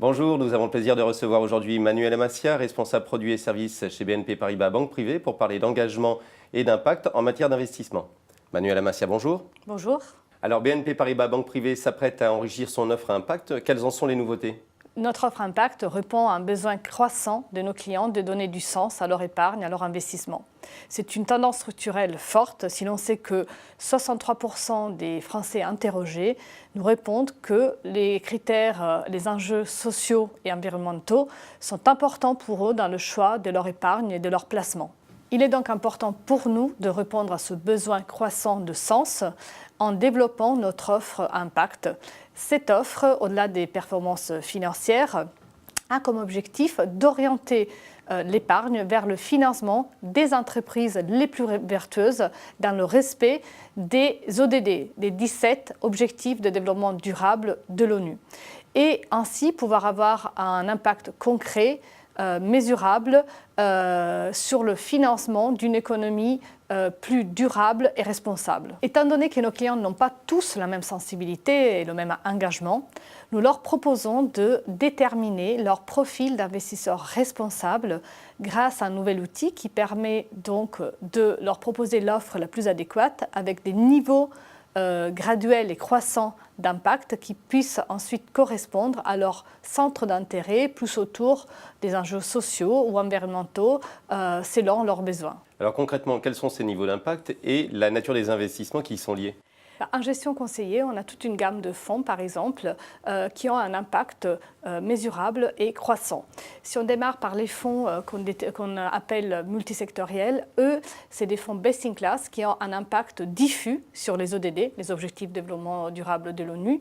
Bonjour, nous avons le plaisir de recevoir aujourd'hui Manuel Amassia, responsable produits et services chez BNP Paribas Banque Privée, pour parler d'engagement et d'impact en matière d'investissement. Manuel Amassia, bonjour. Bonjour. Alors BNP Paribas Banque Privée s'apprête à enrichir son offre à impact. Quelles en sont les nouveautés ? Notre offre Impact répond à un besoin croissant de nos clients de donner du sens à leur épargne, à leur investissement. C'est une tendance structurelle forte si l'on sait que 63% des Français interrogés nous répondent que les critères, les enjeux sociaux et environnementaux sont importants pour eux dans le choix de leur épargne et de leur placement. Il est donc important pour nous de répondre à ce besoin croissant de sens en développant notre offre Impact. Cette offre, au-delà des performances financières, a comme objectif d'orienter l'épargne vers le financement des entreprises les plus vertueuses dans le respect des ODD, des 17 objectifs de développement durable de l'ONU. Et ainsi pouvoir avoir un impact concret, mesurable sur le financement d'une économie plus durable et responsable. Étant donné que nos clients n'ont pas tous la même sensibilité et le même engagement, nous leur proposons de déterminer leur profil d'investisseur responsable grâce à un nouvel outil qui permet donc de leur proposer l'offre la plus adéquate avec des niveaux graduels et croissants d'impact qui puissent ensuite correspondre à leur centre d'intérêt, plus autour des enjeux sociaux ou environnementaux selon leurs besoins. Alors concrètement, quels sont ces niveaux d'impact et la nature des investissements qui y sont liés ? En gestion conseillée, on a toute une gamme de fonds, par exemple, qui ont un impact mesurable et croissant. Si on démarre par les fonds qu'on appelle multisectoriels, eux, c'est des fonds best in class qui ont un impact diffus sur les ODD, les Objectifs de développement durable de l'ONU,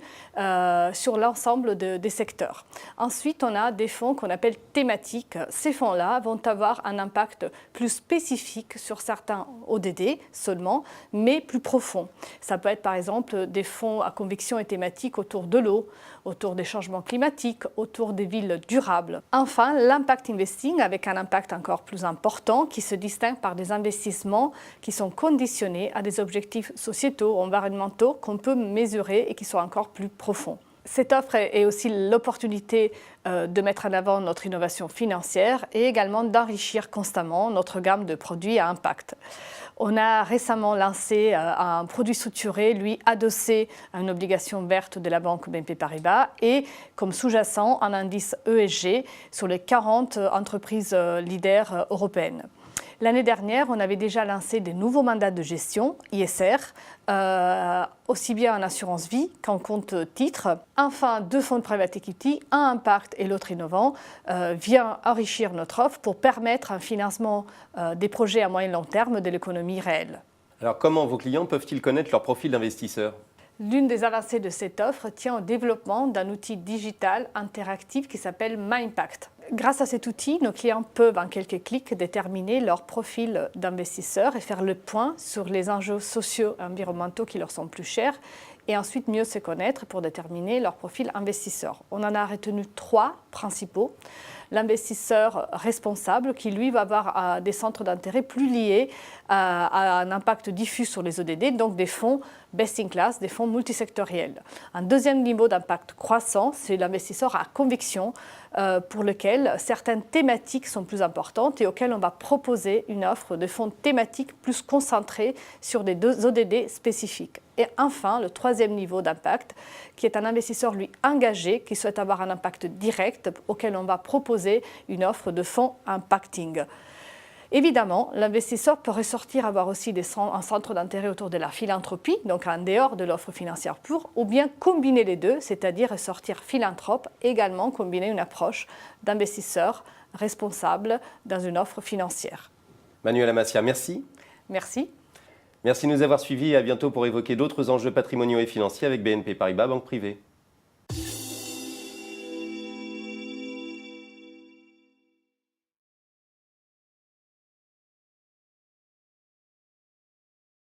sur l'ensemble des secteurs. Ensuite, on a des fonds qu'on appelle thématiques. Ces fonds-là vont avoir un impact plus spécifique sur certains ODD seulement, mais plus profond. Ça peut être par exemple des fonds à conviction et thématiques autour de l'eau, autour des changements climatiques, autour des villes durables. Enfin, l'impact investing avec un impact encore plus important qui se distingue par des investissements qui sont conditionnés à des objectifs sociétaux, environnementaux qu'on peut mesurer et qui sont encore plus profonds. Cette offre est aussi l'opportunité de mettre en avant notre innovation financière et également d'enrichir constamment notre gamme de produits à impact. On a récemment lancé un produit structuré, lui adossé à une obligation verte de la banque BNP Paribas et comme sous-jacent un indice ESG sur les 40 entreprises leaders européennes. L'année dernière, on avait déjà lancé des nouveaux mandats de gestion, ISR, aussi bien en assurance vie qu'en compte titre. Enfin, 2 fonds de private equity, un impact et l'autre innovant, vient enrichir notre offre pour permettre un financement des projets à moyen et long terme de l'économie réelle. Alors comment vos clients peuvent-ils connaître leur profil d'investisseur ? L'une des avancées de cette offre tient au développement d'un outil digital interactif qui s'appelle MyImpact. Grâce à cet outil, nos clients peuvent en quelques clics déterminer leur profil d'investisseur et faire le point sur les enjeux sociaux et environnementaux qui leur sont plus chers et ensuite mieux se connaître pour déterminer leur profil investisseur. On en a retenu 3 principaux. L'investisseur responsable qui, lui, va avoir des centres d'intérêt plus liés à un impact diffus sur les ODD, donc des fonds best in class, des fonds multisectoriels. Un deuxième niveau d'impact croissant, c'est l'investisseur à conviction pour lequel certaines thématiques sont plus importantes et auxquelles on va proposer une offre de fonds thématiques plus concentrés sur des ODD spécifiques. Et enfin, le troisième niveau d'impact, qui est un investisseur, lui, engagé, qui souhaite avoir un impact direct, auquel on va proposer une offre de fonds impacting. Évidemment, l'investisseur peut ressortir avoir aussi un centre d'intérêt autour de la philanthropie, donc en dehors de l'offre financière pure, ou bien combiner les deux, c'est-à-dire ressortir philanthrope, également combiner une approche d'investisseur responsable dans une offre financière. Manuel Amassia, merci. Merci. Merci de nous avoir suivis et à bientôt pour évoquer d'autres enjeux patrimoniaux et financiers avec BNP Paribas Banque Privée.